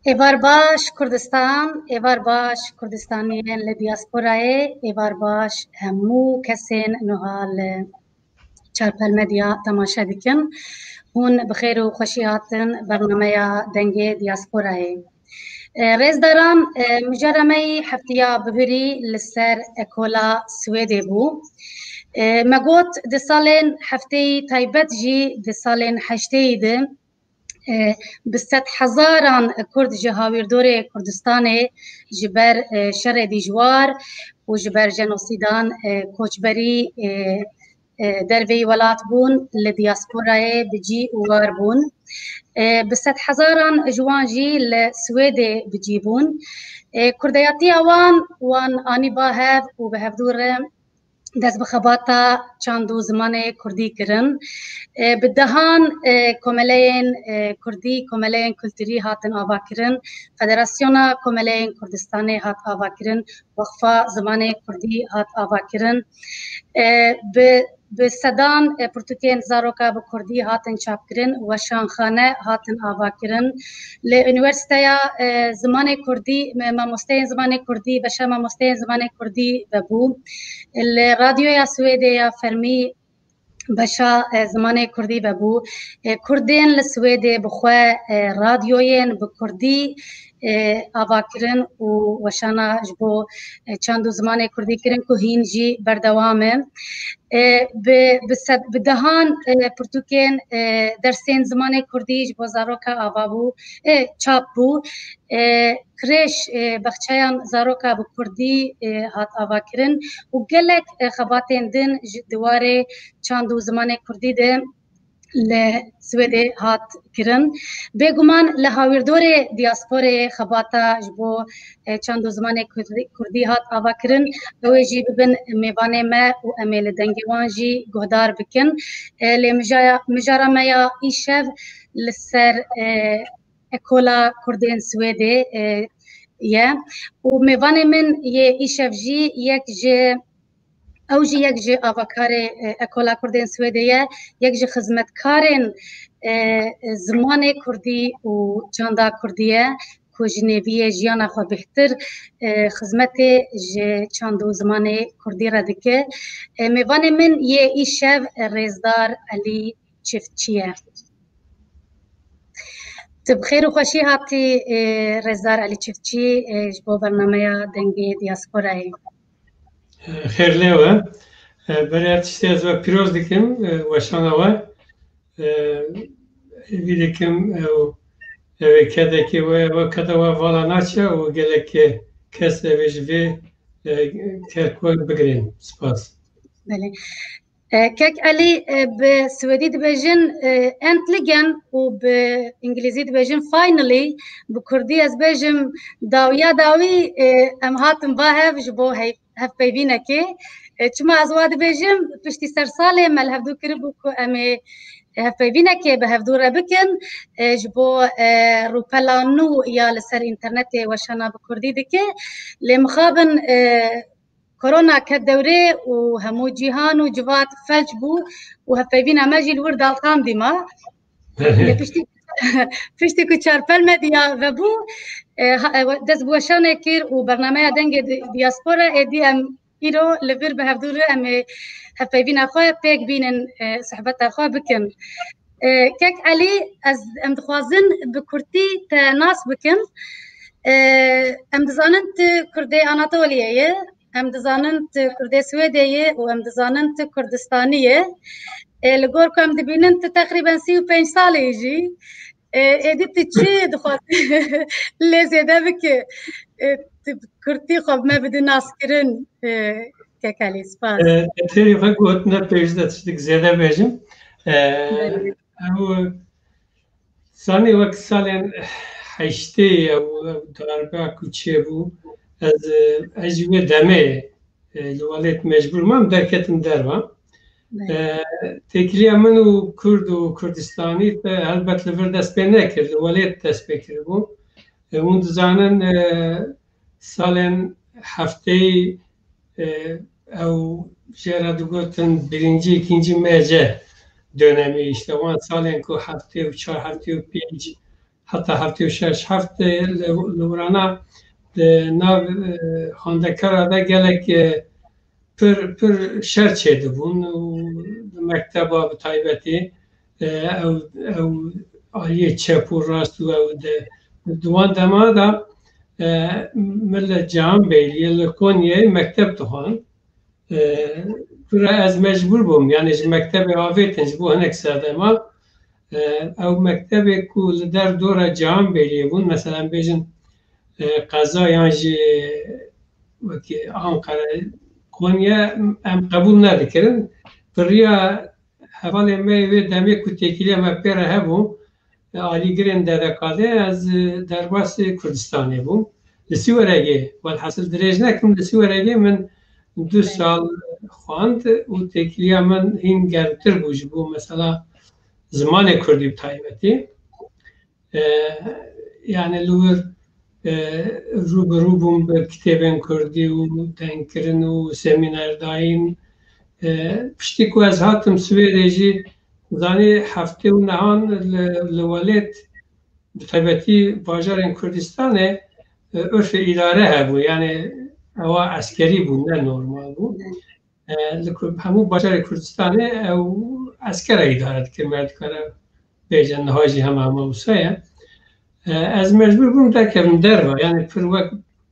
ایوار باش کردستان، ایوار باش کردستانیان لدیاسپورای، ایوار باش همو کسین نهال چارپل مدیا تماشا دکن. هون بخیر و خوشیاتن برنامه دنگی دیاسپورای. رئیس دارم مجرمی هفتیا ببری لسر اکولا سویدی بو. مگوت ده سالین هفته تایبت جی ده سالین هشته ده بست هزاران کرد جهاویر دوره کردستان جبر شر دیجوار و جبر جنوسیدان کوچبری دروی ولات بون لدیاسپورای بجی وار بون بست هزاران جوان جی لسوید بجی بون کردیاتی وان آنی باهف و بهف دوره دست بخباتا چندو زمان کردی کرن بدهان کملین کردی کملین کلتری هاتن آوا کرن فدراسیونا کملین کردستانی هات آوا کرن وقفا زمان کردی هات آوا کرن به صدان پرتوکین زاروکا به کردی هاتن چاپ کرن و شانخانه هاتن آوا کرن لانیورسیتیا زمان کردی ماموستین زمان کردی بشه ماموستین زمان کردی ببو الراديو يا سويدي يا فرمي بشا زمان كردي ببو كردين لسويدي بخوا راديوين بكردي آواکرن و وشانا جبو چندو زمان کردی کرن که هینجی بردوامه بدهان پرتوکین درسین زمان کردی جبو زاروکا آوابو چاپ بو کرش بخچیان زاروکا بو کردی هات آواکرن و گلک خباتین دن دواره چندو زمان کردی ده لسويدي هات كرن بيغمان لهاويردور دياسبوري خباتا جبو چندو زمان كردي هات آوا كرن اويجي ببن ميواني ما و اميل دنگوان جي گهدار بكن لمجارا ميا ايشف لسر اكولا كردين سويدي يا و ميواني من يه ايشف جي يك جي اوجی یک جه آوکار اکولا کردین سویدیه یک جه خدمتکارن زمان کردی و جاندا کردیه که جنویه جیانا خو بهتر خدمت جه چاندو زمان کردی را دکه میوان من یه ایشف رزدار علی چفتچیه بخیر و خوشی هاتی رزدار علی چفتچی جبو برنامه دنگی دیاسپورای خیر لیوه برای ارتشتی از و پیروز دکم و شانوه ویدکم کده که و کده و والا ناچه و گله که کس ویجوی کرکوی بگرین سپاس بله كاك علي بسويدي دبجن انت لجن وبانجليزي دبجن فاينلي بكردي از بجم داويا داوي ام هاتم باهف جبو هف بيبينا كي چما ازواد بجم پشتي سرساله مل هفدو كربو كو امي هف بيبينا كي بهفدو ربكن جبو روبلانو يا لسر انترنت وشنا بكردي دكي لمخابن كورونا كدوري وهمو جيهان وجوات فجبو وهفايبين ماجي الورد القام ديما فشتي كتشار بالمديا وبو دز بوشانه كير وبرنامج دنگ دياسبورا ادي ام ايرو لفير بهفدور ام هفايبين اخو بيك بينن صحبت اخو بكم كاك علي از ام دخوازن بكرتي ناس بكم ام دزاننت كردي اناطوليه ام دزاننت کردی سویدیه و ام دزاننت کردستانیه لگور که ام دبیننت تقریبا 35 ساله جی ادیت چی دخواد لزیده بکه کردی خب ما بدون ناس کرن که کلی سپاس تری فقط نه پیشده تشتک زیاده بیشم او سانی وقت سالن هشته او درباره کوچه بو از اجوبه دمه لوالت مجبور مام درکتم دروا تکلیه منو کرد و کردستانی البته لور دست به نکرد لوالت دست بکرد بو اون زانن سالن هفته او جرا دوگتن برینجی ikinci merce dönemi işte o سالن کو هفته و 4 هفته و 5 حتی هفته و شش هفته لورانا ناو خاندکر دا گلک پر شرچه دبون و مکتبا بطایبتی او آلیه چپ و راست و دوان دما دا مل جام بیلی لکونیه مکتب دخوان پر از مجبور بوم یعنی مکتب آویتنج بو هنک ساده ما او مکتب کول در دور جام بیلی بون مثلا بیجن قضا یعنی وکی آنقره کنیا ام قبول ندکرن بریا حوالی می دمی کتیکیلی ما پیره هبو عالی گرین دادکاده از درباس کردستانی بوم لسیورگی والحاصل درج نکم لسیورگی من 2 سال خواند و تکیلی من این گرتر بوج بو مثلا زمان کردی بتایبتی یعنی لور روبرو بوم به کتابن کردی و تنکرن و سمینار دایم پشتی که از هاتم سویدی زانی هفته و نهان لولت بطبیعتی باجار کردستانه عرف اداره هبو یعنی او عسکری بود نه نورمال بود همون باجار کردستانه او عسکر اداره که مرد کنه بیجن نهاجی همه موسایه از مجبور بودم دکم دروا یعنی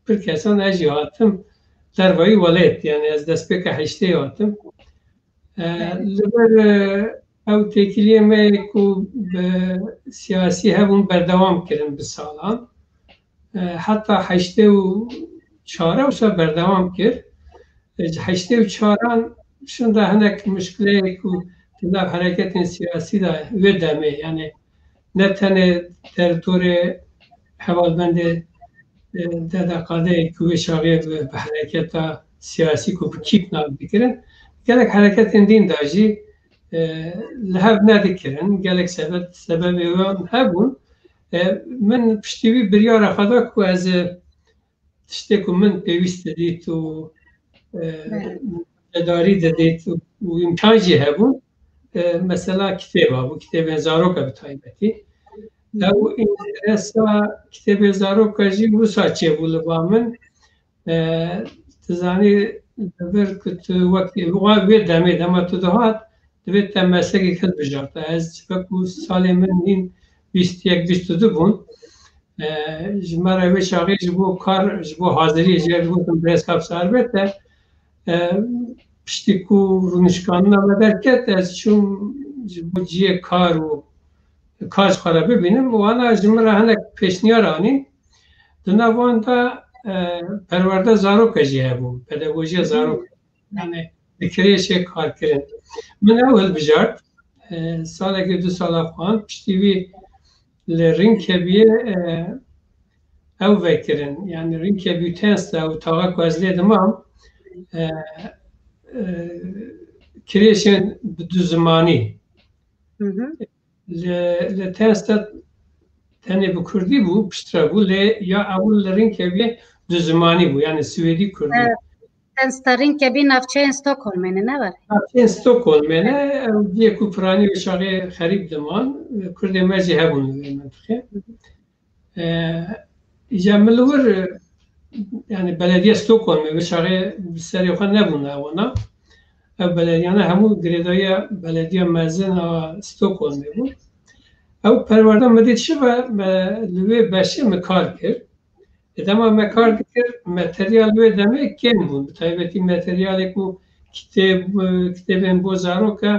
پر کسان اجی هاتم دروایی ولایت یعنی از دست بک هشته هاتم لبر او تکیلی می کو سیاسی هبون بردوام کردن به سالان حتی هشته و چهاره و بردوام کرد هشته و چهاران شون ده هنک مشکلی کو تناب حرکت سیاسی دا ودمه یعنی نه تنه در طور حوالبند دقاده کوه شاقی به حرکت سیاسی کو بکیپ ناب بکرن گلک حرکت دین داجی لحب ندکرن گلک سبب هبون من پشتیوی بریار خدا کو از تشتی کو من پیوست دید و داری دید و امکانجی هبون مثلا کتاب ها کتاب زاروکا بتایبتی او این رسا کتاب زاروکا جی روسا چه بوله با من تزانی دبر کت وقتی وقت دمی دما تو دهات دوید تمسکی کل بجارتا از فکر سال من این 21-22 بون جمعه روی شاقی جبو کار جبو حاضری جبو تم برس کاب سار بته پشتی کو رونشکان نامدر کرد از چون جیه کار و کارش خرابه ببینم و آن از جمعه هنک پیشنیار آنی دنوان تا پرورده زاروک جیه بود پداگوژی زاروک یعنی بکریش کار کرد من اول بجارد ساله که 2 سال افغان پشتیوی لرین کبیه او وکرن یعنی رین کبیه تنست و تاقا که از لیدمام کریشن دو زمانی لتنست تنه بکردی بو پشترا بو یا اول لرین کبیه دو زمانی بو یعنی سویدی کردی تنسترین کبیه نفچه استوکولمنه نه ولی؟ نفچه استوکولمنه دیه کوپرانی و شاقی خریب دمان کرده مجی هبون منطقه ایجا ملور yani belediye Stockholm ve şahı seriyokan ne bunlar ona belediye همون گریدای belediye مزن Stockholm bu او پرورده مدید شبه لوی بشه مکار کرد ادامه مکار کرد متریال لوی دمه کن بود تایبتی متریالی کو کتابن بوزارو که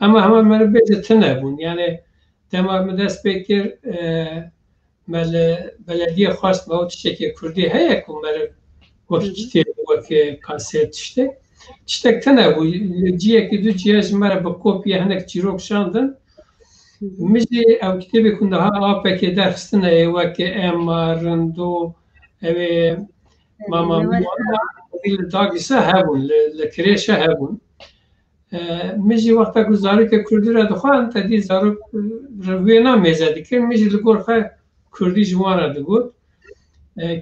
همه من بیجه تنه بود یعنی دما مدست بکر belediye خواست با تشکی کردی هیا که مر وقتی کتاب وقتی کاسه تشتک تنه بود جیه که دو جیهش مر با کپی هنک چیروک شاندن میشه او کتابی کنده ها آپه که درستنه وقتی امارندو اوه ماما دیل داگیسه هبون لکریشه هبون میشه وقتا گزاری که کردی را دخوان تا دی زارو روی نمیزدی که میشه لگرخه کردی جوانه دگود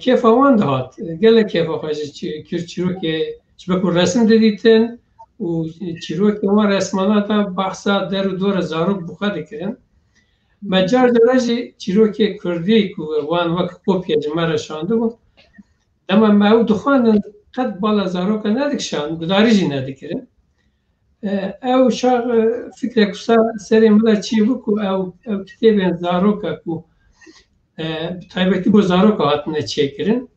کیف آوان دهات گله کیف آخواجه چیرو که بکن رسم دیدیتن و چیرو که ما رسمانات بحثا در و دور زارو بخواده کرن مجار دراجی چیروکی کردی کو وان وقت کپی جمعه شانده بود اما ما او دخان قد بالا زاروکا ندکشان گداری جی ندکره او شاق فکر کسا سری ملا چی بکو او کتاب زاروکا کو تایبتی بو زاروکا هاتنه چی کرن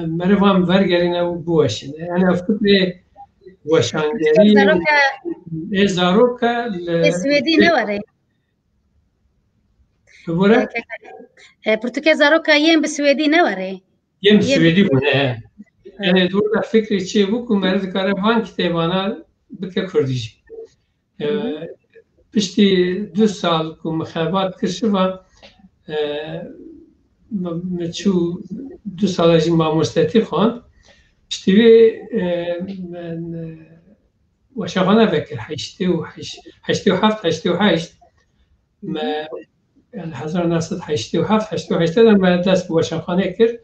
مروان ورگرین او بوشن یعنی فکر وشانگری زاروکا سویدی نواره ببوره پرتوکه زاروکا یم به سویدی نواره یم سویدی بونه یعنی دور da fikri çi bu ku merz kare van kitêbana bike Kurdî jî. Piştî 2 sal ku mixebat kişiva me çû 2 sala jî mamostetî xwand. Piştî wê weşaxana vekir heştê û heşt me yani 1987 88 de me dest bi weşaxanê kir.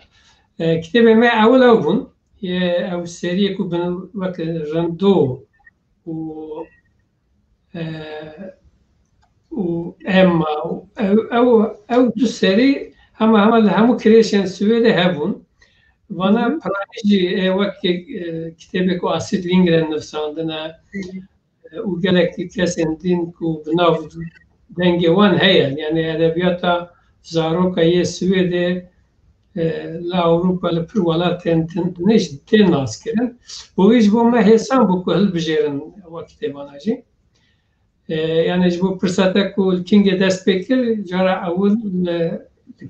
Kitêbê me ewil ew bûn. او سریه کو بن وقت رندو و اما او دو سری همو کریشن سویده هبون وانا پرانیجی وقت کتابی کو اسید لینگرن نفساندنه و گلکتی کسین دین کو بناو دنگی وان هیا یعنی ادبیاتا زاروکا یه سویده لا Avrupa li pir welatên nêj tê naskirin. Bo wî ji bo me hêsan bû ku hilbijêrin ewa kitêbana jî. Yani ji bo pirseta ku li kingê dest pê kir, cara ewil li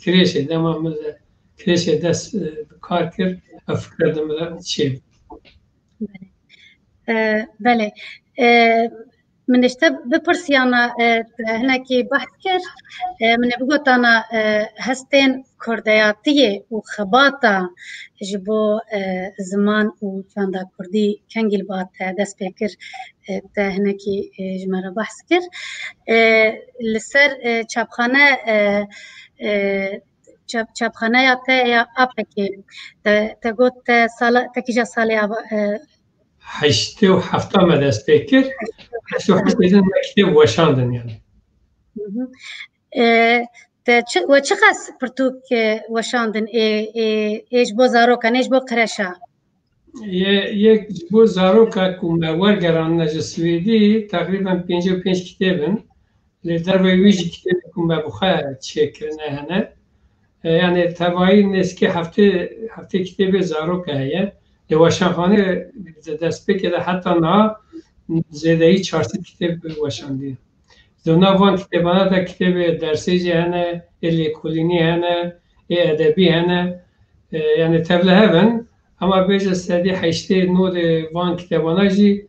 kirêşê dema min li kirêşê dest bi kar kir, ev fikir di min çê bû. Belê. من اشته بپرسیانا هنکی بحث کرد من بگوتانا هستین کردیاتیه و خباتا جبو زمان و چاندا کردی کنگل بات دست بکر تا هنکی جمعه بحث کرد لسر چاپخانه یا اپکی تا گوت تکیجا سالی هشتی و هفته ما دست بکر هشتی و هفته دیدن مکتب وشاندن yani. و چه قص پرتوک وشاندن ایج بو زاروکا نیج بو قرشا یک بو زاروکا که ورگران نجا سویدی تقریبا 55 کتابن لیدر و ویجی کتاب که بخواه چکرنه هنه yani تبایی نیست که هفته کتاب زاروکا هیه وشانخانه دست بکرده حتی نه زیدهی 400 کتاب وشاندی. دونا وان کتابانه دا کتاب درسی جی هنه، لیکولینی هنه، ادبی هنه، یعنی تبله هون، اما بیجه سدی 89 وان کتابانه جی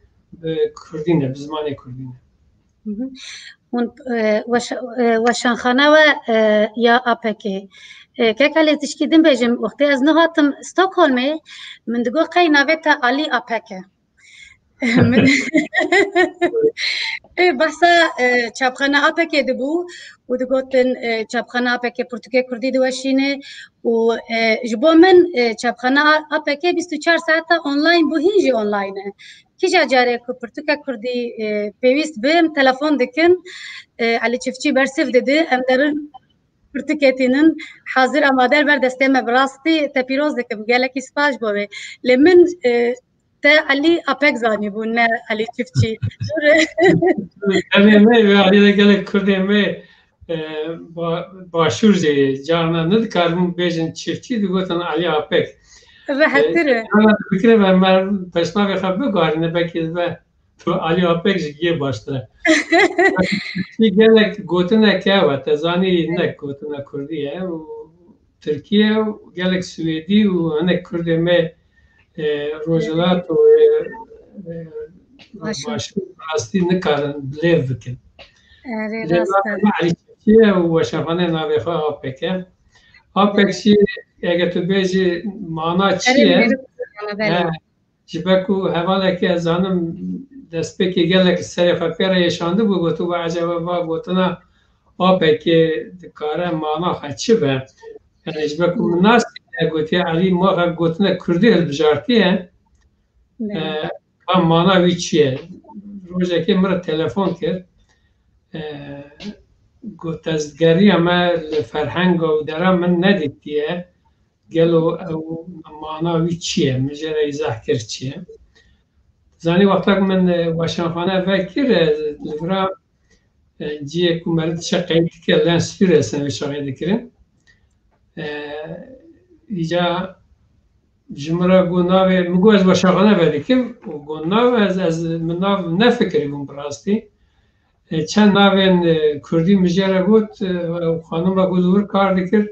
کردینه، بزمان کردینه. وشانخانه و یا اپکی که کلی تشکیدیم بیجم وقتی از نهاتم استکهلمی من دگو قی نویتا علی اپکه بحثا چاپخانه اپکه دبو و دگوتن چاپخانه اپکه پرتوکه کردی دوشینه و جبو من چاپخانه اپکه 24 ساعته آنلاین بو هینجی آنلاینه کجا جاره که پرتوکه کردی پیویست بیم تلفن دکن علی چفچی برسف دده ام درن پرتوکتینن حاضر آماده بر دستم براستی تپیروز دکم گلکی سپاش بوه لمن تا علی اپک زانی بون نه علی چفچی یعنی نه علی گلک کردی می باشور جی جانا ندکارم بیشن چفچی دگوتن علی اپک راحتره انا فکر من پسناوی خب بگارنه بکی و تو علی اپک جیه باشتره چی گلک گوتنه که و تزانی نه گوتنه کردیه و ترکیه و گلک سوئدی و هنه کردی می روزلات و باشور راستی نکارن بلیو بکن علی چیه و شفانه ناوی خواه اپکه اپکشی اگه تو بیجی معنا چیه جبکو حواله که از آنم دست بکی گلک سری خپیره یشانده بو گوتو با عجبه با گوتنا اپکی دکاره معنا خواه چی به یعنی جبکو مناستی گوتی علی ما گوتنا کردی هلبجارتیه هم معنا وی چیه روزه که مرا تلفن کرد گوتزگری اما فرهنگ و درام من ندیدیه گلو او معناوی چیه مجرد ایزه کرد چیه زانی وقتا که من واشنخانه فکر لورا جیه که مرد شقیدی که لن سفیر هستن و شقیدی کرن ایجا جمره گو ناوی مگو از واشنخانه بدیکم و گو ناو از من ناو نفکری بون براستی چند ناوین کردی مجره بود و خانم با گو دور کار دیکر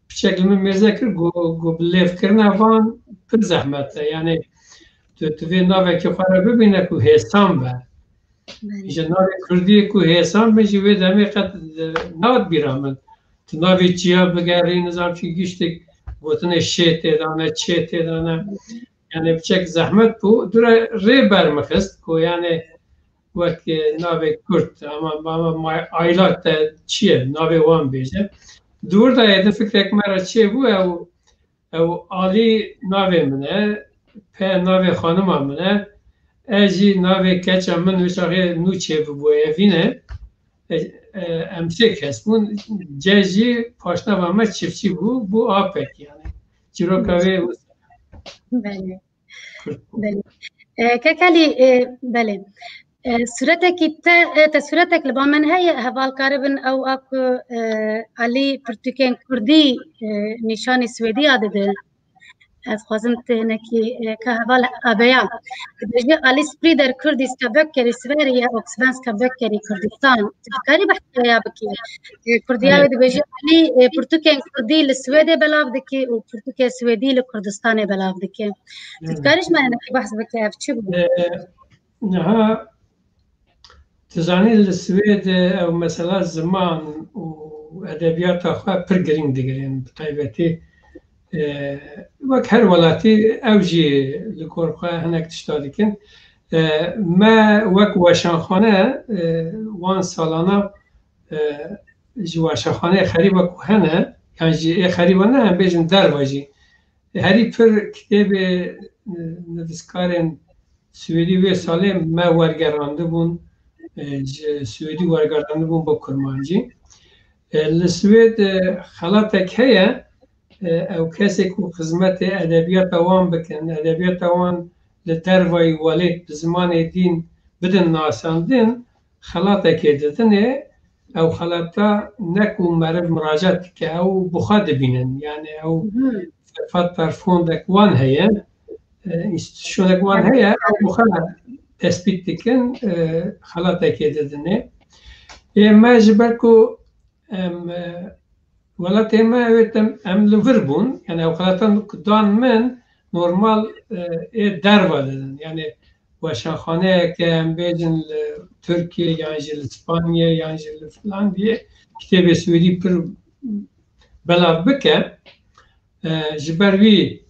بشکل من مرزه کرد گو بلیف کرنه وان پر زحمته یعنی توی ناوی که خواه ببینه که حسام به ایجا ناوی کردی که حسام بشی وید همه قد ناد بیرامن تو ناوی چیا بگری نظام چی گیشتی گوتنه شیطه دانه چیطه دانه یعنی بچک زحمت بود دوره ری برمخست که یعنی وقت ناوی کرد اما آیلات چیه ناوی وان بیجه دور دا ایده فکر اک مرا چیه بو او آلی ناوی منه په ناوی خانم منه اجی ناوی کچ من وشاقی نو چه بو اوینه امسه کس بون جاجی پاشنا و ما چفچی بو آپک یعنی چیرو کوی بله بله كالي بله صورتك تصورتك لبامن هي هوال كاربن او اكو علي برتكين كردي نشاني سويدي عدده از خوازم تهنكي كهوال ابيا بيجي علي سبريدر كردي سكبكري سويريا او سبكري كردستان تفكري بحكي يا بكي كرديا بيجي علي برتكين كردي للسويدي بلاف دكي وبرتكين سويدي لكردستان بلاف دكي تفكريش ما انا بحث بكي افتشي نعم تزانی السويد او مثلا زمان و ادبیات آخوا پر گرینگ دگرین بطایبتی وک هر ولاتی اوجی لکور خواه هنک تشتادی کن ما وک واشنخانه وان سالانه واشنخانه خریبه کوهنه یعنی خریبه نه هم بیجن در واجی هری پر کتاب نویسکارن سویدی و ساله ما ورگرانده بون سویدی ورگرانده بون با کرمانجی لسوید خلاتک هیا او کسی که خدمت ادبیات وان بکن ادبیات وان لدروای والد زمان دین بدن ناساندن خلاتک دادنه او خلاتا نکو مرد مراجعت که او بخاد بینن یعنی او فقط طرفوندک وان هیا institution وان هیا او بخاد تثبیت دکن خلاتک دادنه ما جبرکو ولات ما ام لوربون يعني اوقاتن دان من نورمال دروا دادن يعني واشنخانه که ام بیجن ترکیه يعني اسپانیا يعني فلان دیه کتاب سویدی پر بلاف بکه جبروی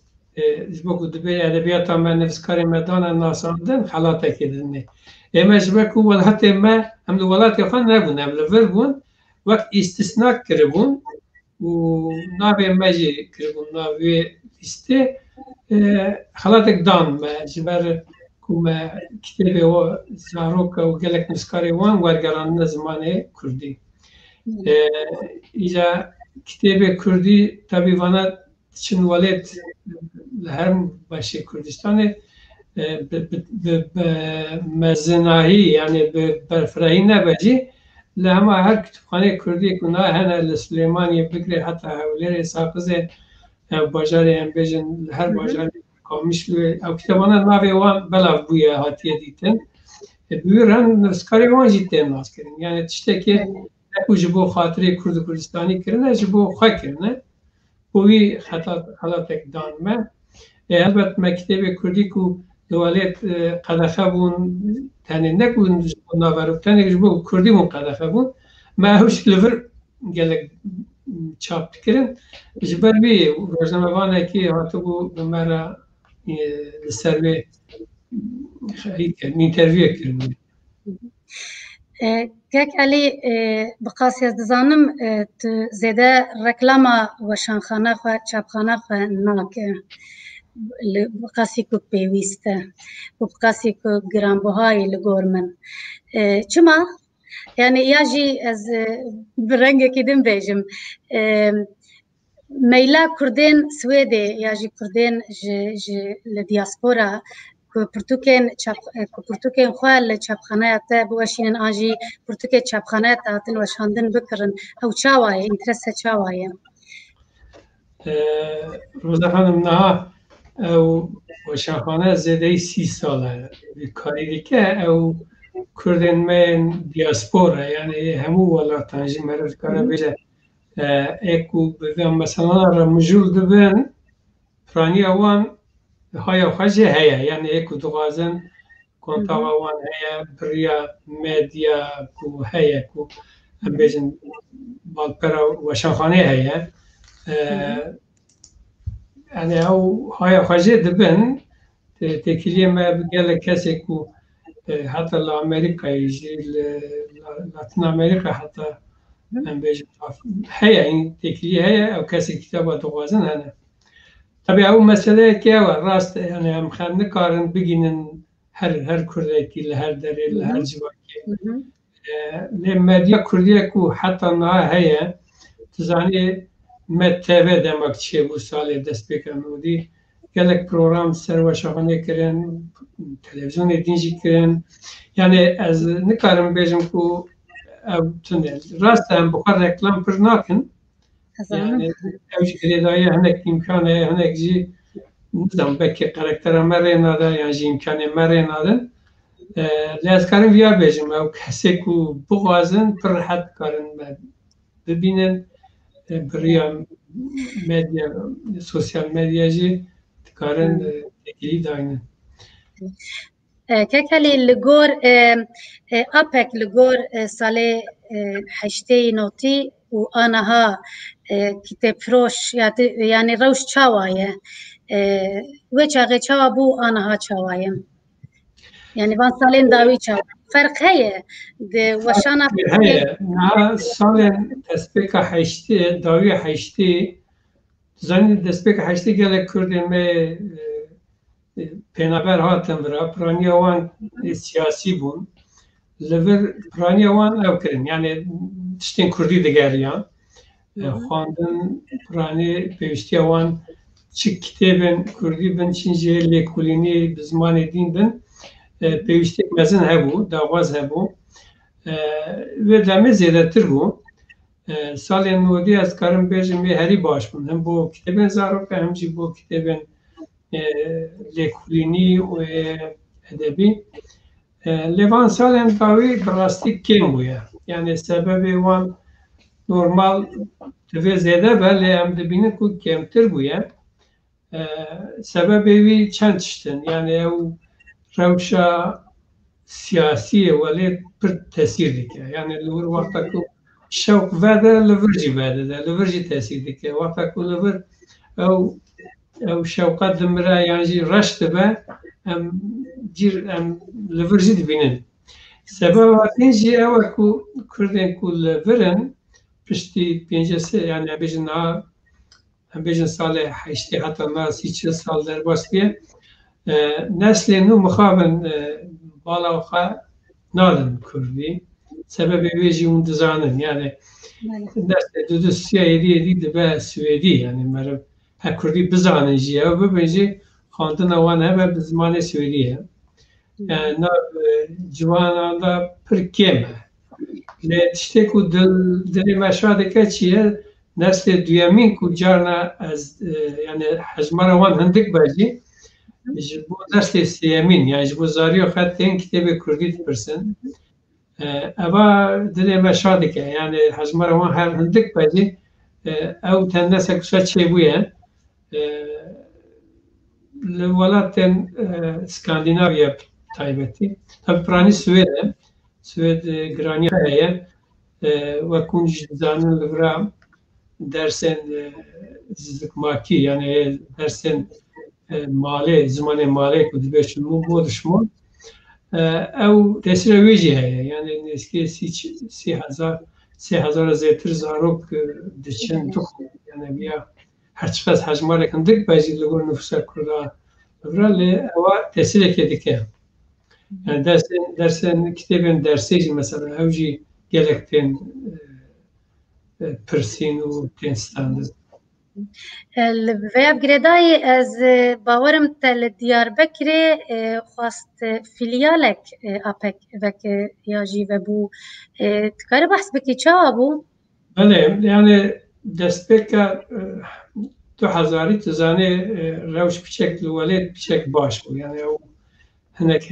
جبکو دبی ادبیات من نفسکاری مدان ناساندن خلاطه کردنه اما جبکو ولات ما ام لولات یخان نبون ام لوربون وقت استثناء کربون و ناوی مجی کربون ناوی استه خلاتک دان ما جبر کم کتابی و زاروک و گلک مسکاری وان ورگران زمان کردی ایجا کتاب کردی تابی وانا چن ولد هر باشه کردستان بمزناهی یعنی برفراهی نبجی لما هر کتابخانه کردی که نه هنر لسلیمانی بگیره حتی حوالیر ساقزه باجاری هم بیجن هر باجاری کامیش لوی او کتابانه ناوی وان بلاف بویا هاتیه دیتن بیورن نفسکاری وان جیتن ناس کرن یعنی تشته که نکو جبو خاطری کرد کردستانی کرنه جبو خواه کرنه بوی خلاتک دانمه البته مکتب کردی که دوالت قدخه بون تنه نکون ناورو تنه جبو کردی مون قدخه بون ما هوش لور گلک چاپ کردن جبر بی روزنامه وانه که هاتو بو بمرا سروی اینترویو کردن كيك علي بقاسي دزانم زيادة ركلاما وشانخانة خو چاپخانة خو ناك بقاسي كو بيويسته وبقاسي كو گرانبهاي لگورمن چما يعني ياجي از برنگه کدیم بیجم میلا کردین سویده یاجی کردین ج لدیاسپورا پرتوکین خوال چاپخانه تا بوشین آجی پرتوک چاپخانه تاتن وشاندن بکرن او چاوای انترسه چاوای روزا خانم نه او وشانخانه زیده 30 ساله کاری دیگه او کردن من دیاسپورا یعنی همو ولاتانجی مرد کاره بیشه اکو بگم مثلا را مجول دبن فرانی اوان های خواجه هیا یعنی اکو دوازن کنتاق اوان هیا بریا مدیا کو هیا کو هم بیشن بالپرا وشانخانه هیا يعني او هاي خواجه دبن تكليه ما بقال كاسي كو حتى لامريكا يجي لاتين امريكا حتى من بيجي هي تكليه هي او كاسي كتابه توازن انا طبعا او مساله كيا راست يعني هم خلينا نقارن بجينن هر كردي لهر دري لهر جواكي لما دي كرديه كو حتى انها هي تزاني متابع دمک چه بود سال دست بکن بودی گلک پروگرام سر و شخانه کردن تلویزیون دینجی کردن یعنی از نکارم بیشم کو تونه راست هم بخار رکلام پر نکن یعنی اوج گریدایی هنک امکانه هنک جی نمیدونم بکی کاراکتر مره ناده یعنی جی امکانه مره ناده لازم کارم ویا بیشم او کسی کو بغازن پر راحت کارن ببینن برای مدیا سوشال مدیا جی کارن تکیلی داینه كاكالي لغور أبك لغور سالة حشتي نوتي وأنها كتاب فروش يعني روش شواية وش أغي شوابو أنها شواية يعني بان سالين داوي شوا فرق هي وشانا هي نا سالين تسبيك حشتي داوي حشتي زن تسبيك حشتي قال كردين ما پێنابەر هاتن برا پرانیاوان سیاسی بوون لەبەر پرانیاوان ئەو کردن یعنی تشتین کوردی دەگەریان خواندن پرانی پێویستیاوان چ کتێبن کوردی بن چینجێ لێکولینی bi zimanê dîn bin pêwîstiyek mezin hebû dawaz hebû wê demê zêdetir bû salên nûdî ez karim bêjim wê herî baş bûn hem bo kitêbên zarok hem jî bo kitêbên لێکولینی و ئەدەبی لێوان ساڵێن باوی بڕاستی کێم بووە یعنی سەبەبێ وان نۆرمال دوێ زێدە بە لێ ئەم دەبینن و کێمتر بووە سەبەبێوی چەند شتن یعنی ئەو ڕەوشە سیاسیە وەلێ پر تەسیر دکە یعنی لەور وەختەک و شەوق ڤەدە لە ڤرجی ڤەدەدە لە ڤرجی تەسیر دکە وەختەک و لە ڤر ئەو او شوقت دمرا یعنی رشت به ام جیر ام لورجی دبینن سبب وقتی جی او کو کردن کل ورن پشتی پنجسه یعنی بیشتر سال هشتی حتی ما 30 سال در باستیه نسل نو مخابن بالا و خا نادن کردی سبب ویجی اون دزانن یعنی نسل دو سیایی دبه سوئدی یعنی مرد کردی بزنن جیه و ببینی خواندن آوان همه به زمان سوئدیه نه جوانان دا پر کمه لطفاً که دل مشاهده که چیه نسل دویمین که جارنا از یعنی حجمه روان هندک بازی جبو نسل سیمین یعنی جبو زاریو خط این کتاب کردی پرسن اما دل مشاهده که یعنی حجمه روان هر هندک بازی او تنسه کشا چه بویه لولاتن اسکاندیناویا تایبەتی tabi پرانی سوێد گرانی هەیە وەکوونج دەزانن لەبرا دەرسێن زگماکی یعنی دەرسێن مالێ زمانê malê ku dibêjin بۆ dişmon ew tesîra wê jî heye yani nêskê 3000 zêtir zarok diçin yani biya herçiqas hejmarek hindik bejî li gor nüfusa Kurda lê ewa tesîrekê dike Yani dersen kitabın dersi mesela evci gelekten persin u ten standı. الفيا بجريداي از باورم تل ديار بكري خواست فيليالك ابك vek yaji ve bu tkari bahs beki çava bu بله yani destpeka تو حزاری تزانه روش بچک لولید بچک باش بود یعنی او هنک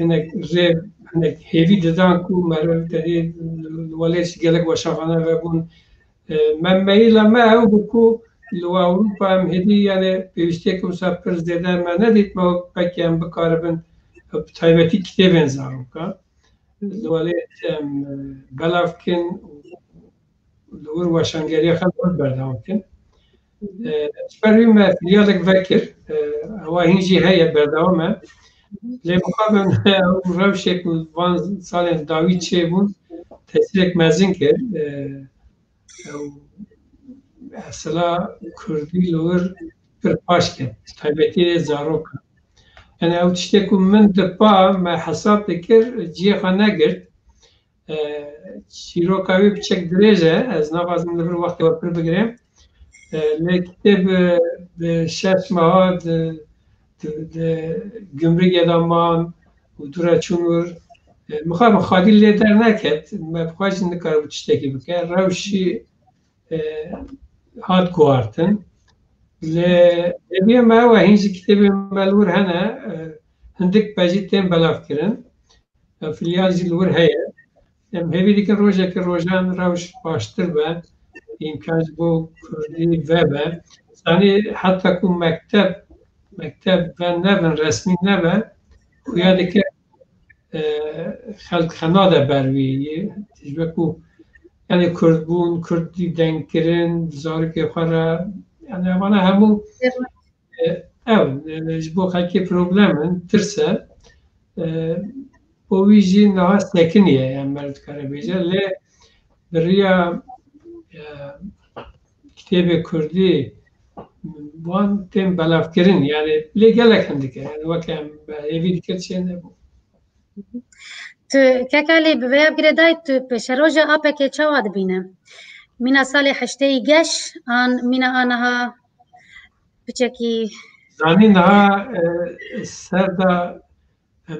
ریب هنک هیوی ددان کو مرل دادی لولید گلک و شافانه و بون من میلا ما او بکو لو اروپا هم هدی یعنی پیوسته که مسافر زدن من ندید ما بکیم بکاربن تایبتی کتابن زارم که لولید بلاف کن لور وشانگری خود بردام کن سپریم فیلیالک وکر و هنجی هیا بردامه لمقابل روشک وان سال داوید چه بون تسلیک مزین کرد اصلا کردی لور پر پاش کرد تایبتی زاروک یعنی او تشتی که من دپا ما حساب دکر جیه خانه گرد چیروکاوی بچک دریجه از نوازم لور وقتی و پر بگرم لکتب شش ماه گمرک ادامان و دورا چونور مخوام خادی لیدر نکرد مبخواش نکار بچتکی بکر روشی هاد گوارتن لبیه ما و هنجی کتاب ملور هنه هندک باجیتین بلاف کرن فیلیال جی لور هیا همی دیکن روژه که روژان روش باشتر به امکانش بو کردی وبه یعنی حتی که مکتب و نبن رسمی نبن خویاده که خلق خناده بروی تجبه که یعنی کرد بون کردی دنگ کرن زاری که خوره یعنی اوانه همو جبو خلقی پروبلمن ترسه بو ویجی نها سکنیه یعنی مرد کاره بیجه لی بریا کتاب کردی وان تیم بلاف کرن یعنی لی گلک هندکه یعنی وکم ایوی دیکر چه نبو تو ککالی بویا بگردای تو پشروجا آپک چوا دبینه مینا سال حشته گش آن مینا آنها بچکی زانی نها سردا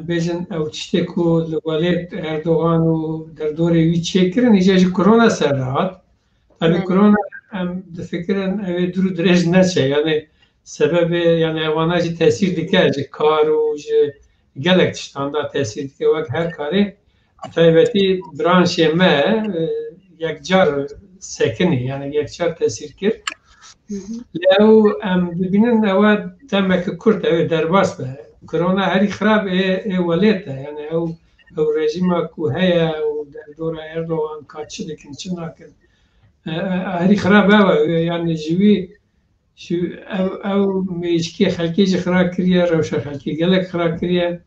بیشن او چیته کو لوالد اردوغان و در دوره وی چکرن ایجاج کرونا سرداد tabii korona fikrin evi duru direj neçe yani sebebi yani avanajı tesir dike kar u gelek tiştanda tesir dike vak her karı taybeti branşe me yekcar sekini yani yekcar tesir kir lev bibinin eva temek kurt evi derbas be korona heri xrab velet yani ev rejima ku heye u dora Erdoğan kaçı dikin çınakin هذه خرابة يعني جوي شو أو ميشكي خلكي خراب كريا روشة خلكي قالك خراب كريا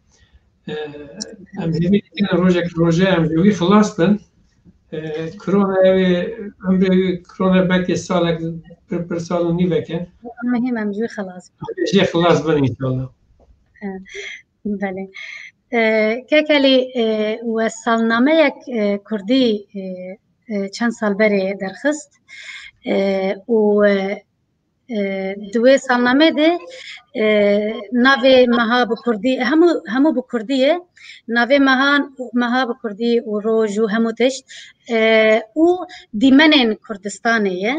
أم هبي كنا روجا أم جوي خلاص بن كورونا عمري كورونا باقي سالك بر سال وني باقي مهم أم جوي خلاص جي خلاص بن إن شاء الله بله كاكالي وصلناميك كردي چند سال بره درخست و دوی سالنامه ده ناوی مها بکردی همو بکردیه ناوی مها بکردی و روج و همو تشت و دیمنین کردستانیه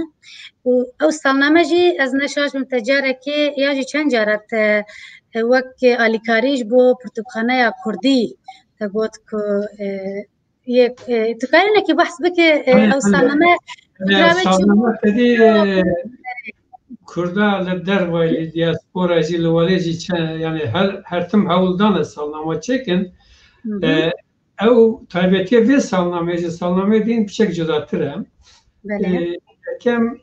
و او سالنامه جی از نشاش من تجاره که یا جی چند جارت وک آلیکاریش بو پرتوبخانه کردی تا گوت که تكاين كي بحث بك او سالنامه تدي كردا للدر ولی دیاسپورا جی لوالیجی yani her tüm havuldan sallama çekin او taybetiye ve sallama deyin bir judatır hem kem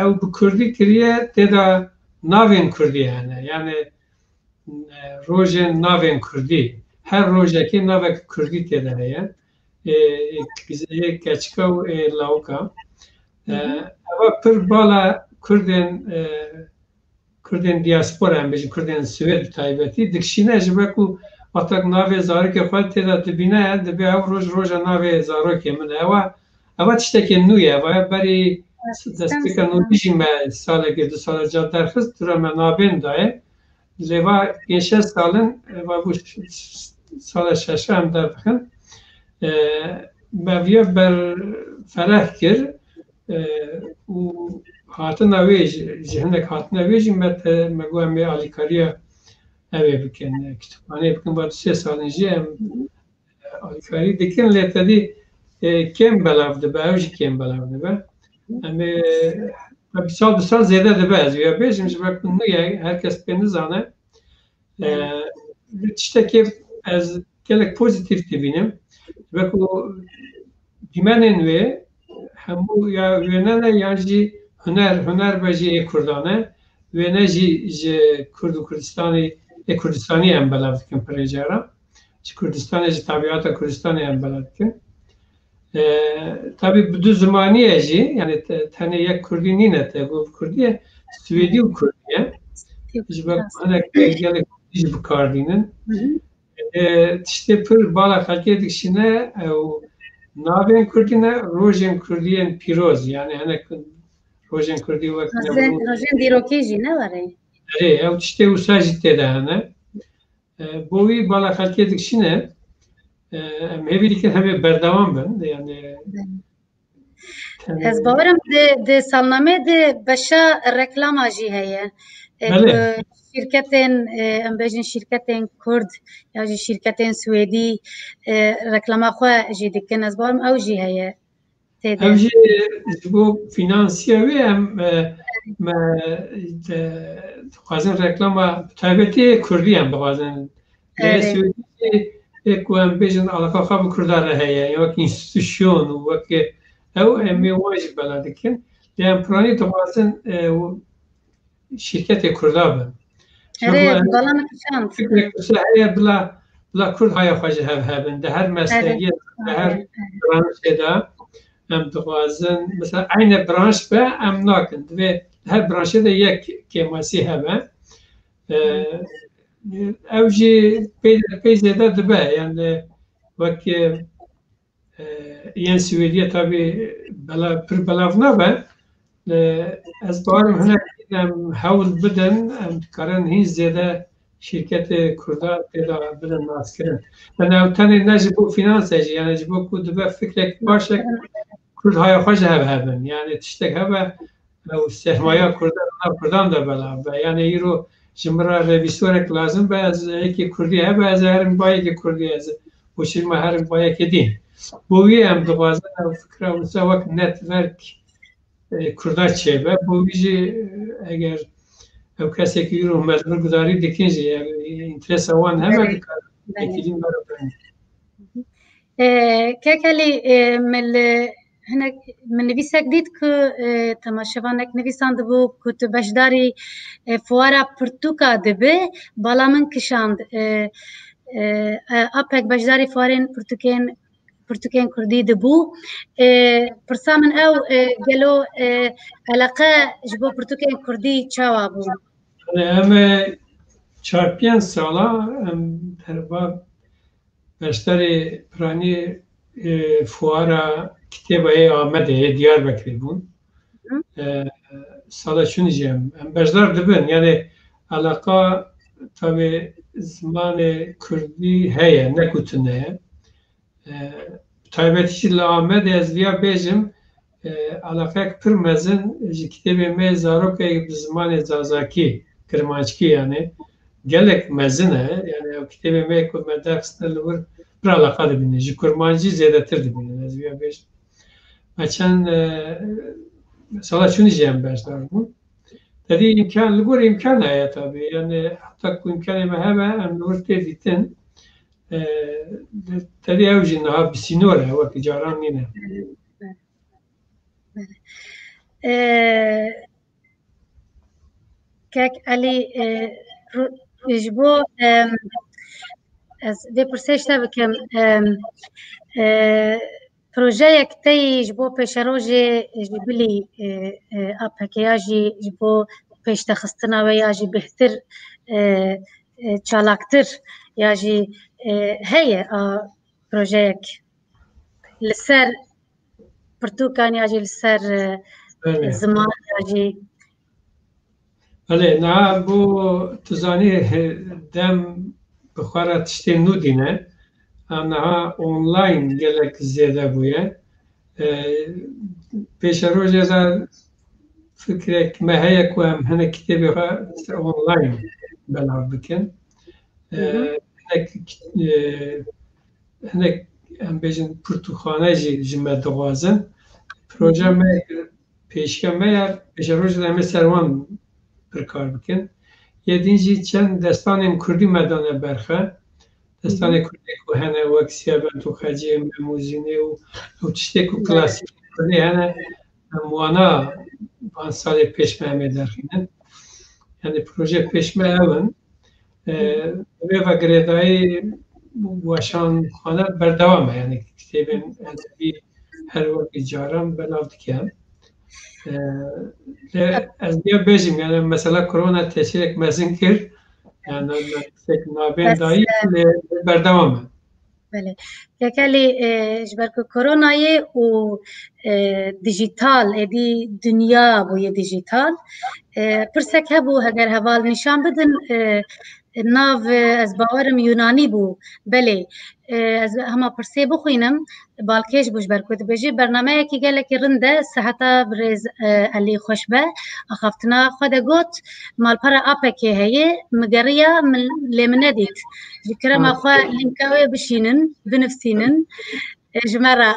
ev bu kurdi kiriye teda navin kurdi yani rojen navin kurdi her rojeki navek kurdi teda heye keçka u lauka ama pır bala Kurdin diaspora hem bejin Kurdin Swed taybeti dikşine jibe ku وقتك ناوی زارک خود تیدا تبینه دبی او روژ ناوی زارک من اوا تشتکی نویه و بری دستپیکا نویجی ما ساله که 2 سال جا درخست تورا من نابین داره لیوا 5-6 سالن و بو سال 6 هم در بخن مویه بر فرح کرد و هاتن اویج جهنک هاتن اویج مگو همی آلیکاریا اوی بکن کتابخانه بکن بعد 3 سالنجی هم آلیکاری دکن لیتادی کم بلاوده به اوجی کم بلاوده به امی 2 سال زیاده ده به از یا بیشم جبه کن نگه هر کس بینه زانه تشتکی از گلک پوزیتیف تبینم بکو دیمنن وی همو یا وینه یعنی هنر بجی کردانه وینه جی کرد و کردستانی هم بلد کن پریجارا چه کردستانی جی طبیعت کردستانی هم بلد کن tabi bu dü zamaniye jî yani tane yek Kurdî nîne te bu Kurdî Swêdî û Kurdî ji ber hinek gelek jî bikardînin tiştê pir bala xelkê dikişîne ew navên Kurdî ne rojên Kurdiyên pîroz yani hinek rojên Kurdî wek rojên dîrokî jî ne were ew tiştê wisa jî tê de hene bo wî bala xelkê dikişîne em hêvî dikin hemê berdewam bin yani ez bawerim di salnamê de beşa reklama jî heye şirketên em bêjin şirketên Kurd ya jî şirketên Swêdî reklama xwe jî dikin ez bawerim ew jî heye ev jî ji bo finansiya wê em dixwazin reklama taybetî Kurdî em bixwazin Swêdî ku em bêjin alaka xwe bi Kurda re heye wek înstitûsyon û wekî ew em ê wan jî bela dikin lê em piranî dixwazin şirketê Kurda bin heye bila Kurd haya xwe jî hev hebin di her meslekê di her branşê de em dixwazin mesela aynı branş be em nakin divê her branşê de yek kêmasî hebe ew jî pê zêde dibe yani wekî yên Swêdîye tabii pir belav nabe ez bawerim hinek em hewl bidin em dikarin hîn zêde şirketê Kurda têda bidin naskirin ew tenê ne ji bo fînansê jî yani ji bo ku dibe fikrek başek Kurd haya xwe jî hev hebin yani tiştek hebe ew sermaya Kurdan da belav be yani îro ji min re revîsorek lazim be ez yekê Kurdî hebe ez ê herim bayekê Kurdî ez boşîrme herim bayekê dîn bo wî em dixwazin ew fikra wisa wek netwerk Kurda çêbe bo wî jî eger ew kesekî îro mecbûr gudarî dikin jî înteresa wan hebe dikarin kekelî hinek min nivîsek dît ku temaşevanek nivîsand bû ku tu beşdarî fuara pirtûka dibe bala min kişand apek beşdarî fuarên pirtûkên Kurdî dibû pirsa min ew gelo eleqe ji bo pirtûkên Kurdî çawa bû em 4-5 sala em derba beşdarî piranî fuara kitêbayê Amedê Diyarbekirê bûn sala çûnî jî em beşdar dibin yani alaka tabii zimanê Kurdî heye ne ku tune ye taybetî jî li Amedê ez vêya bêjim alaqek pir mezin ji kitêbê me zarokek bi zimanê zazakî Kirmanckî yani gelek mezin e yani ew kitêbê me ku me derxistine li wir pir alaqa dibîne ji Kurmancî zêdetir dibîne ez vêya bêjim me çend sala çûnî jî em beşdar bûn tedî imkan li gor imkan heye tabii yani heta ku imkanê me hebe em li wir tê dîtin tedî ew jî niha bisînor e wekî caran nîne kek Elî ji bo ez vê pirsê ji te bikim projeyek teyî ji bo pêşerojê ji bilî apekê ya jî ji bo pêştexistina we ya jî bêhtir çalaktır ya jî heye projeyek li ser pirtûkan ya jî li ser ziman ya jî Belê niha bu tu zanî dem bi xwe re tiştên nû dîne niha online gelek zêde bûye pêşerojê de fikrek me heye ku em hinek kitêbê xwe online belav bikin hinek em bêjin pirtûxane jî ji me dixwazin proje me pêşke me ya pêşerojê de em ê ser wan birkar bikin yedîn jî çend destanên Kurdî me dane berxe destanê Kurdî ku hene wek Siyebent û Xecê Memûzînê û ew tiştê ku klasîk Kurdî hene em wana van salê pêş me em ê derxînin yani proje pêş me ew in vê vegirêdayî weşan xwe berdewam e yani kitêbên edebî her wekî caran belav dikim ez diye bêjim yani mesela korona teşrek mezin kir yani navên dayî berdewam e Belê tekelî ji ber ku koronayê û dijîtal êdî dunya bûye dijîtal pirsek hebû heger heval nîşan bidin nav ez bawerim Yûnanî bû belê ez hema pirsê bixwînim balkêş bû ji ber ku dibêjî bernameyekî gelekî rind e seheta birêz Elî xweş be axaftina xwe de got malpera apekê heye migeriya lê min nedît ji kerema xwe lînka wê bişînin binivîsînin ji me re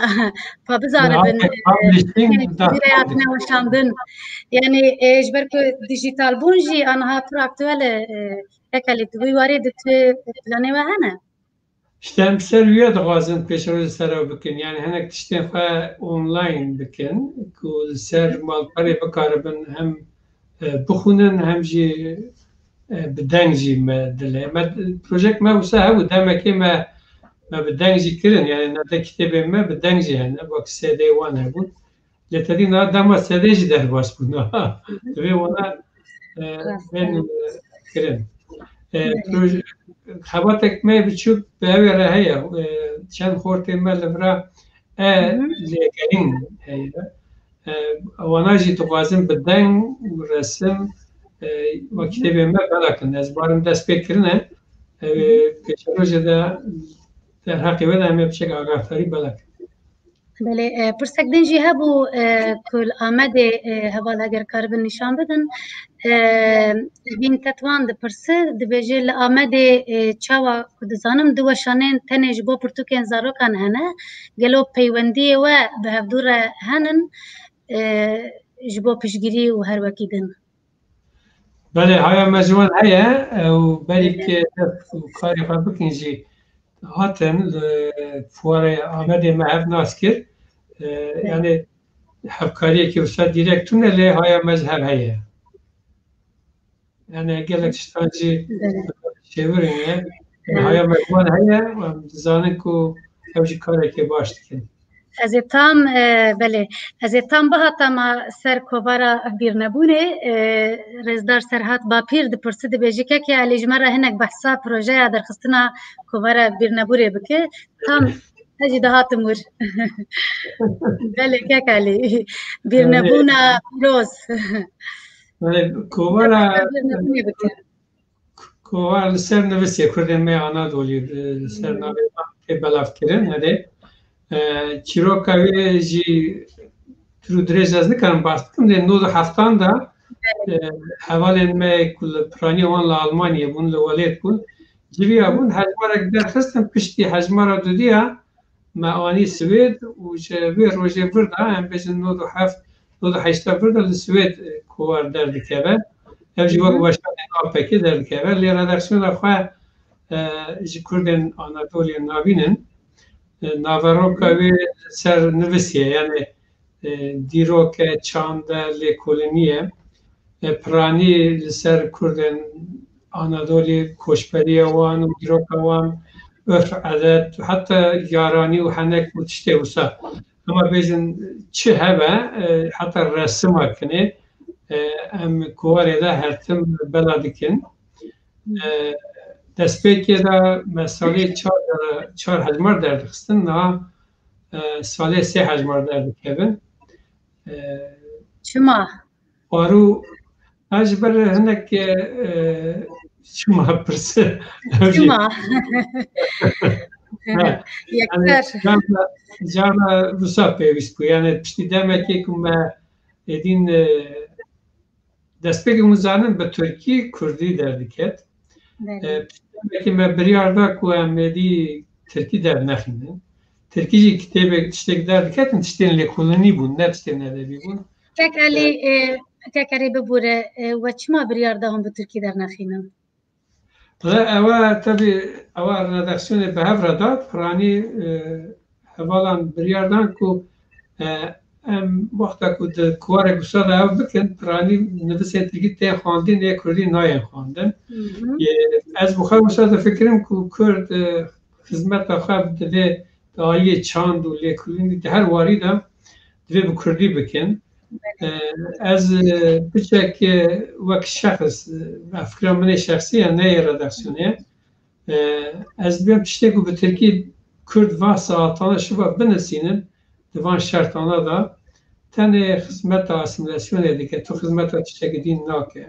xwe bizanibin hatine weşandin yani ji ber ku dijîtal bûn jî aniha pir aktûel e tekelî di wî warê di tu planê we hene İşte em ser wî dixwazin pêşerojê ser ew bikin yani hinek tiştên xwe online bikin ku li ser malperê bikaribin hem bixwînin hem jî bi deng jî me dilê me projek me wisa hebû demekê me bi deng jî kirin yani navdê kitêbên me bi deng jî hene wek sedê wan hebûn lê tedî niha dema sedê jî derbas bû niha divê wana bên kirin xebatek me biçûk bi ew re heye çend xortên me li vir lêgerîn heye wana jî dixwazim bi deng û resim wek kitêbên me velakin ez barim dest pê kirine pêşerojê de derheqê we de em ê biçek agahdarî velakin Belê pirsek din jî hebû ku li Amedê heval heger karibin nîşan bidin bîn tetwan dipirse dibêje li Amedê çawa ku dizanim du weşanên tenê ji bo pirtûkên zarokan hene gelo peywendiyê we bi hevdû re henin ji bo piştgirî û her wekî din Belê haya me ji wan heye ew berîkê karê xwe bikin jî hatin li fuarê Amedê me hev nas kir yani hevkariyekî wisa dîrekt tune lê haya me ji hev heye yani gelek tiştan jî çêvirin ye haya me ji wan heye em dizanin ku ew jî karekê baş dikin Ez ê tam belê ez ê tam bihata me ser kovara bîrnebûnê rêzdar Serhat Bapîr dipirse dibêje kekê Elî ji me re hinek behsa projeya derxistina kovara bîrnebûrê bike tam ez jî dihatim wir belê kek Elî bîrnebûna pîroz kovara kovara li ser nivîsê Kurdên me Anadolî li ser navê tê belav kirin herê çîroka wê jî tur û dirêj ez nikarim bas bikim lê nû heftan da hevalên me ku li piranî wan li Almanyê bûn li welêt bûn civiya bûn hejmarek derxistin piştî hejmara dudiya me anî Swêd û ji vê rojê vir da em bêjin nû du heşta vir da li Swêd kovar derdikeve ev jî wek weşanên apekê derdikeve lê redaksiyona xwe ji Kurdên Anadoliyê navînin naveroka wê ser nivîsiye yani dîroke çanda lêkolîniye piranî li ser Kurdên Anadolî koçberiya wan û dîroka wan örf adet heta yaranî û henek û tiştê wisa ama bêjin çi hebe heta resima kinê em kovarê de her tim bela dikin دەستپێکێ دا مەساڵی 4 هەژمار دەردەخستن نا ساڵێ 3 هەژمار دەردەکەبن چما وارو ئەژ بەر هەندێک چما پرسە چما یەکتر جارە رووسا پێویست بوو یانە پشتی دەمێکێک مە ئێدین دەستپێکی مزانن بە تورکی کوردی دەردەکێت me biryarda ku em êdî Tirkî dernexînin. Tirkî jî kitêbek tiştek derdiketin tiştên lêkolînî bûn, ne tiştên edebî bûn. Kekerê bibûre we çima biryarda hûn bi Tirkî dernexînin? Ewa tevî ewa redaksiyonê bi hev re dat, piranî hevalan biryardan ku em wexta ku di kuwarek wisa de ew bikin, piranî nivîsên Tirkî tên xwandin ê Kurdî nayên xwandin. Ez bi xwe wisa difikirim ku Kurd xizmeta xwe divê aliyê çand û lêkolînî di her warî de divê bi Kurdî bikin. Ez biçek wek şexs fikra min ê şexsî ya neyê redaksiyonê ez dibêm tiştê ku bi Tirkî Kurd va saetana şiva binisînin di van şertana da tenê xizmeta asimilasyonê dike, tu xizmeta tiştekî dîn nake.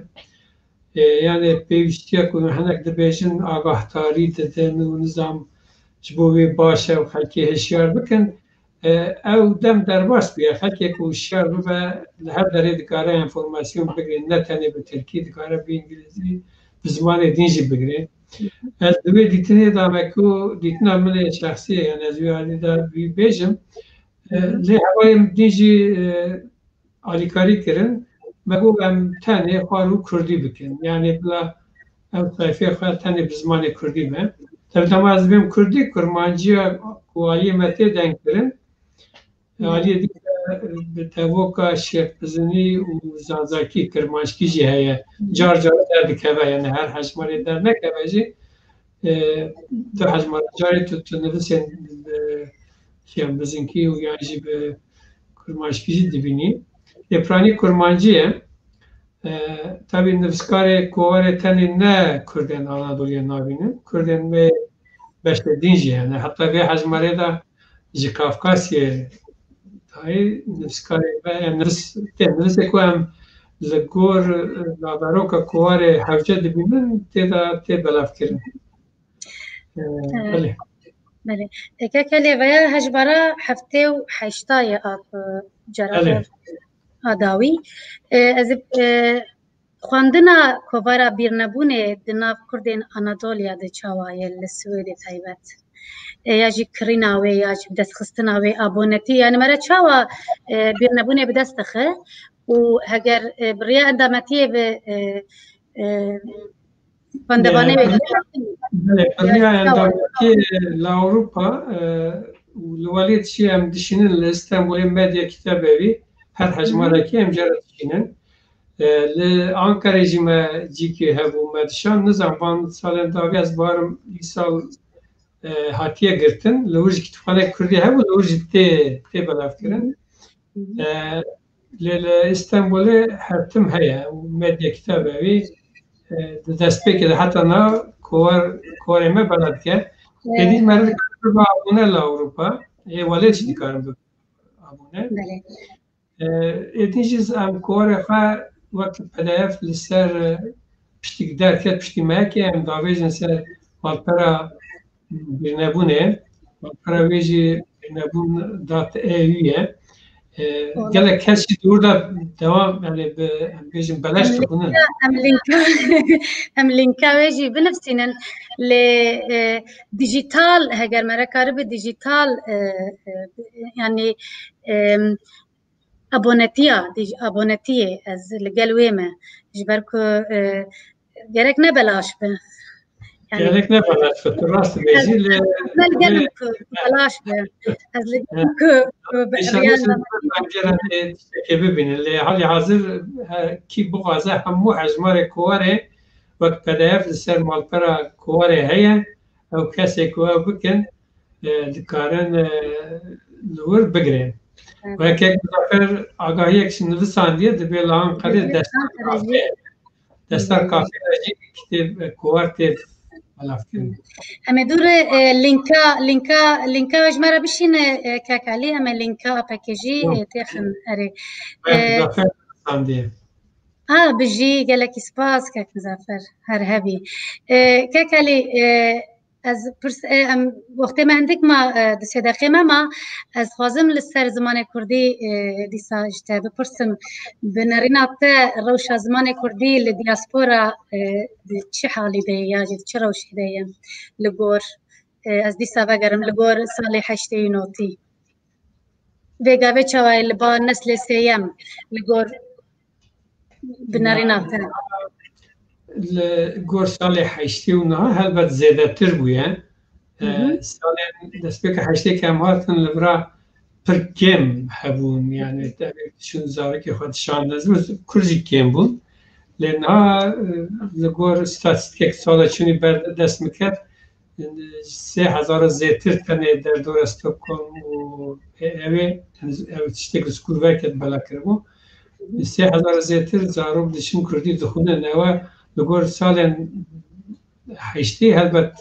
Yani pêwîstiya ku hinek dibêjin agahdarî didin û nizam ji bo wê baş e û xelkê hişyar bikin, ew dem derbas bûye. Xelkê ku hişyar bibe li her derê dikare enformasyon bigire, ne tenê bi Tirkî dikare bi îngilîzî, bi zimanê din jî bigire. Ez di wê dîtinê de me ku dîtina min ê şexsî ye, yani ez wê alî de bêjim, lê hevayê din jî alîkarî kirin, me got em tenê xwar û Kurdî bikin. Yani bila ew sayfê xwe tenê bi zimanê Kurdî be. Tabii dema ez dibêm Kurdî, kurmanciya ku aliyê me tê deng kirin, aliyê dî bi tevoka şêxbizinî û zanzakî kirmanckî jî heye. Car car derdikeve, yani her hejmarê dernekeve jî tu hejmara carê tu nivîsên bizinkî û yan jî bi kurmanckî jî dibînî. Êpranî kurmancî ye. Tabii nivîskarê kovarê tenê ne Kurdên Anadoluya nabînin, Kurdên wê beşte din jî hene. Heta vê hejmarê de ji Kafkasyê dayê nivîskarê ve nivîsê ku em li gor naberoka kovarê hewce dibînin tê belevkirin. Belê. Kekelê veya hejbara heftê û heştayê av ceraver adawî. Ez xwendina kovara bîrnebûnê di nav Kurdên Anadolya de çawa ye li Swêdê taybet. Ya jî kirîna wê ya jî destxistina wê abonetî, yani me re çawa bîrnebûnê bi dest dixe û heger biriya endametiyê ve xwendevanê wê biriya endametiyê li Ewropa û li welê tişî em dişînin li Stenbolê medya kitêbevî her hejmarekî em cara dişînin. Li Ankarê jî me cîkê hebû me dişan, nizam van salên davî ez barim îsal hatiye girtin, li wir jî kitêbxanek Kurdî hebû, li wir jî tê belevkirin. Li Stenbolê hertim heye û medya kitêbevî di destpêkê de heta na kovarê me belav dike. Êdî me re bi abûne li Ewropa, ê welê jî dikarin bi abûne. Êdî jî em kovarê xwe wek PDF li ser piştî derket piştî meyekê em davêjin ser malpera bîrnebûnê, malpera wê jî bîrnebûn.eu ye. Gelek kes jî dûr da dewam em bêjin beleş dixwînin. Em linka wê jî binivîsînin lê dijital heger me re karibe dijital yani abonetiyê ez li gel wê me ji ber ku gerek ne belaş be. Gerek ne belaş be, tu rast dibêjî lê gelim ku belaş be. Ez li gelim ku tiştekê bibînin lê halî hazir kî bixwaze hemû hejmarê kovarê wek PDF li ser malpera kovarê heye, ew kesê ku ew bikin dikarin li wir bigirin. Wekek zafer agahiyek ji nivîsandiye dibe li Ankarê Destar Kafê jî kitêb kovar tê بلافکن اما دور لینکا اجمرا بشین کاکالی اما لینکا پاکیجی تیخن اره مزافر ساندیه بجي قال لك سباس كاك مزافر هر هبي كاكالي از وقت ما عندك ما دسي دقيقة ما از خازم لسر زمان كردي ديسا اجتا بپرسم بنارينا تا روشا زمان كردي لدياسبورا چي حالي دي ياجي چي روشي دي لغور از ديسا بقرم لغور سالي حشتي نوتي بيقا بيچاوي لبا نسل سيام لغور بنارينا تا گور سال هشتی اونها هلبت زیاده تر بویه سال دست بک هشتی کم هاتن لبرا پر کم هبون یعنی شون زاره که خود شان نزد کرزی کم بون لنها لگور استاتستیک سال چونی بر دست میکرد 3000 زیتر کنه در دور استکهلم و اوه تشتک سکول وکت بلا کربو 3000 زیتر زارو دشون کردی دخونه نوا لگور سال هشتی هلبت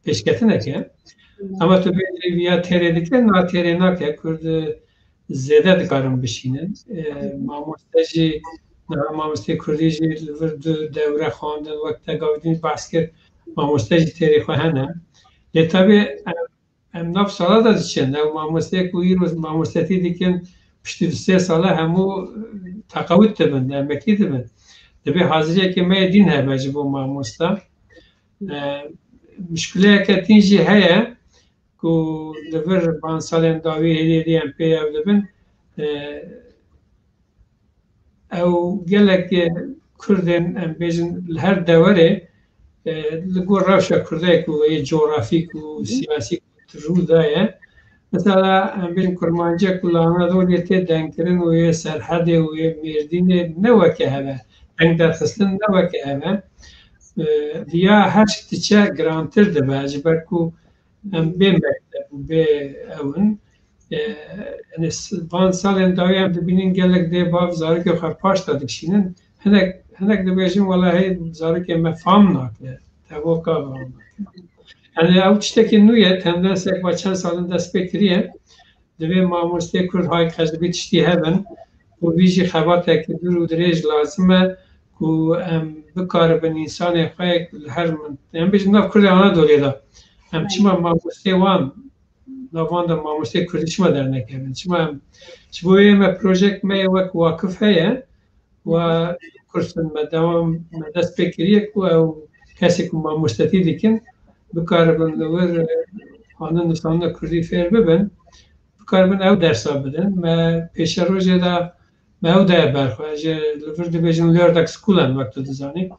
پیشکتی نکه اما تو بیدی ویا تیره دیگه نا تیره نکه کرد زیاده دکارم بشینن ماموسته کردی جی دوره خواندن وقت گاودین بحث کرد ماموسته جی تیره خواهنه لطبی ام نف ساله داد چند او ماموسته کوی روز ماموسته تی دیکن پشتی 3 ساله همو تقاوت دبن امکی دبن دبی حاضریه که ما دین ها بجبو ماموسته مشکله که تینجی هیا کو لور 5 سالن داوی هدیه ام پی او دبن او گلک کردن ام بیجن هر دوره لگو روشا کرده که یه جغرافیک و سیاسی رو دایه مثلا ام بیجن کرمانجا کلانا دولی تی دنکرن و یه سرحده و یه مردین نوکه هوا دنگ در خستن نوکه هوا ویا هشت تیچه گرانتر ده باجه برکو ام بین مکتب و بی اون یعنی 5 سال اندایی هم دبینین گلک ده باف زاره که خواهر پاش دادکشینن هنک دبیجیم والله زاره که مفهم ناکه توقع بام یعنی او تشتکی نویه تندنس یک با چند سالن دست بکریه دوی ماموسته کرد های خجبی تشتی هبن و بیجی خبات که دور و دریج لازمه که بکار بن انسان خواهی هر من هم بیجی ناف کرده آنها دولیده هم چما ماموسته وان نوان در ماموسته کردی چما در نکردن چبوی ما پروژکت ما وک واقف هیا و کرسن مدام دست بکریه که او کسی که ماموسته دیکن بکار بن دور آنها نسانه کردی فیر ببن بکار بن او درسا بدن ما پیش روزه دا ما او دا برخواه اجه لفر دی بیجن لیردک سکولن وقت دزانی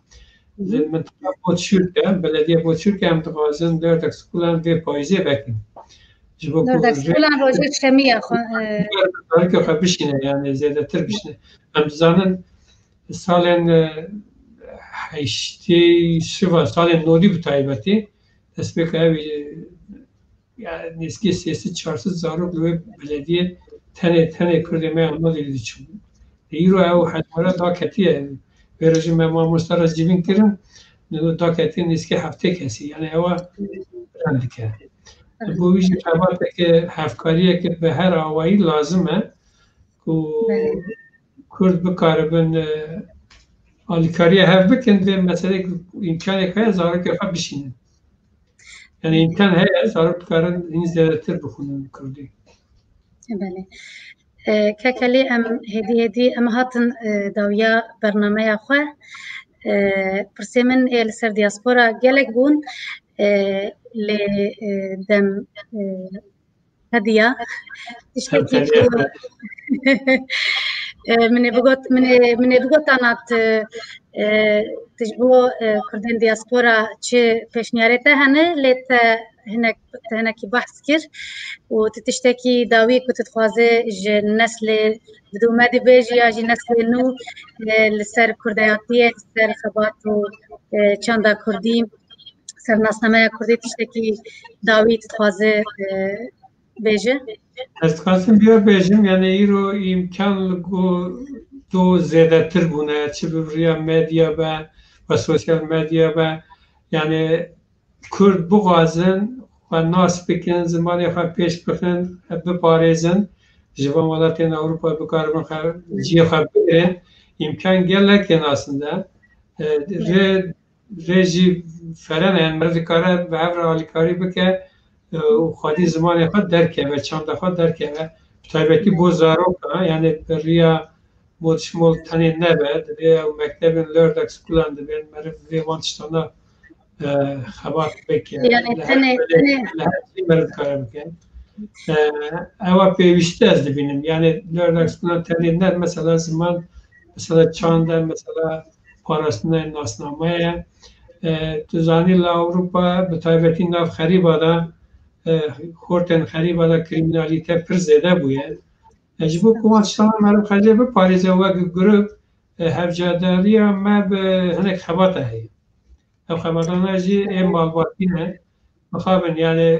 من بود شرکه بلدیه بود شرکه هم تقاضن لیردک سکولن وی پایزه بکن لیردک سکولن روژه شمیه داره که خواه بشینه یعنی زیاده تر بشینه هم دزانن سالن هشتی شوا سالن نوری بتایبتی دست بکه اوی نسکی 300-400 زارو بلوی بلدیه تنه کرده ما آنها دیدی چون ایرو او حجمره دا کتیه بیروژی ما مستر از جیبین کرن دا کتیه نسکی هفته کسی یعنی او رند کرد بویش خبرت که هفکاریه که به هر آوایی لازمه که کرد بکاره بن آلیکاریه هف بکن و مثلا امکانی که زاره که خواه بشینن یعنی امکان هست زاره بکارن این زیاده تر بخونن کردی بله كاكالي ام هدي ام هاتن داويا برنامج خو برسمن السر دياسبورا جالك بون لدم هدية تشتكي من بقول أنا تجبو كردين دياسبورا چه پیشنیارته هنه لیت هناك بحث كر وتشتكي داوي كنت تخوازي نسل بدو ما دي بيجي اجي نسل نو لسر كردياتيه سر خباتو چاندا كردي سر ناسنامه كردي تشتكي داوي تخوازي بيجي از خواستم بیا بیجم یعنی ایرو امکان دو زیاده تر بونه چه بوریا مدیا و سوشیال مدیا و yani Kurd bugazın و ناس بکن زمانی خواه پیش بخن بپارێزن ji van welatên Ewropa bikarin ciyê xwe bigirin imkan gelekên aslında rê jî ferenên me dikare bi hev re alîkarî bike û xwedî zimanê xwe derkeve çanda xwe derkeve bi taybetî bo zarokan yani bi rêya modişmol tenê nebe divê ew mektebên lerdek skulan dibên meriv vê wan tiştana خبات بکن يعني تنه لحظی مرد کار بکن اوا پیوسته از دبینم یعنی لردکس کنن تنید نه مثلا زمان مثلا چانده مثلا پاراستنه ناسنامه تو زانی لاوروپا به طایبتی ناف خریبا دا خورتن خریبا دا کریمینالیته پر زیده بوید اجبو کمانشتان مرم خریبه به پاریزه و گروپ هفجاداری ما به هنک خباته هی او خبرانه جی این مالباتینه مخابن یعنی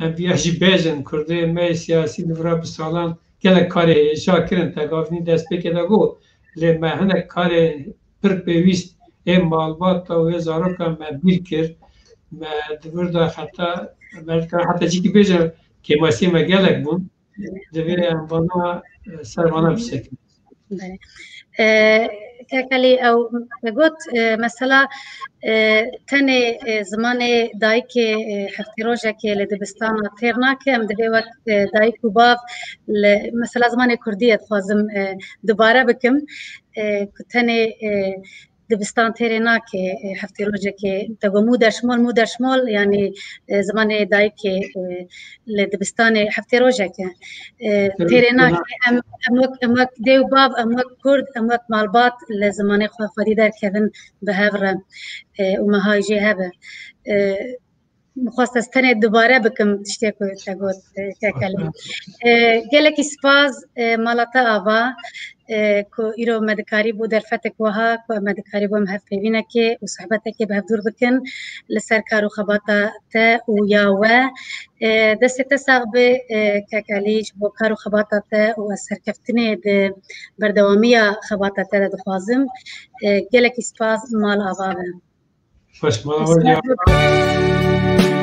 هم بیاجی بیجن کرده می سیاسی نورا بسالان گله کاری شاکرن تگافنی دست بکده گو لی ما هنه کاری پر پیویست این مالبات تا و زارو کن ما بیر کر ما دور دا حتی جی که بیجن که ماسی ما گلک بون دوی انوانا سروانا بسکن كالي او قلت مثلا تاني زمان دايك حفتي روجك لدبستان تيرناك ام دبي وقت دايك وباف مثلا زمان كردية خوازم دوباره بكم تاني دبستان تيرناك حفتي روجك تقو مو در شمال يعني زمان دايك لدبستان حفتي روجك تيرناك امك ديو باب امك كرد امك مالبات لزمان خودی در کردن به هفره و مهای جی هبه مخواست استنه دوباره بکم تشتی که گوت که کلی گلکی سپاز مالتا آوا که ایرو مدکاری بود در فتک وها که مدکاری بود مهف پیوینه که و صحبته که به دور بکن لسر کارو خباتا تا و یاوه دست تساق به که کلیش با کارو خباتا تا و سرکفتنه ده بردوامی خباتا تا دخوازم گلکی سپاز مال آوا خوش مال آوا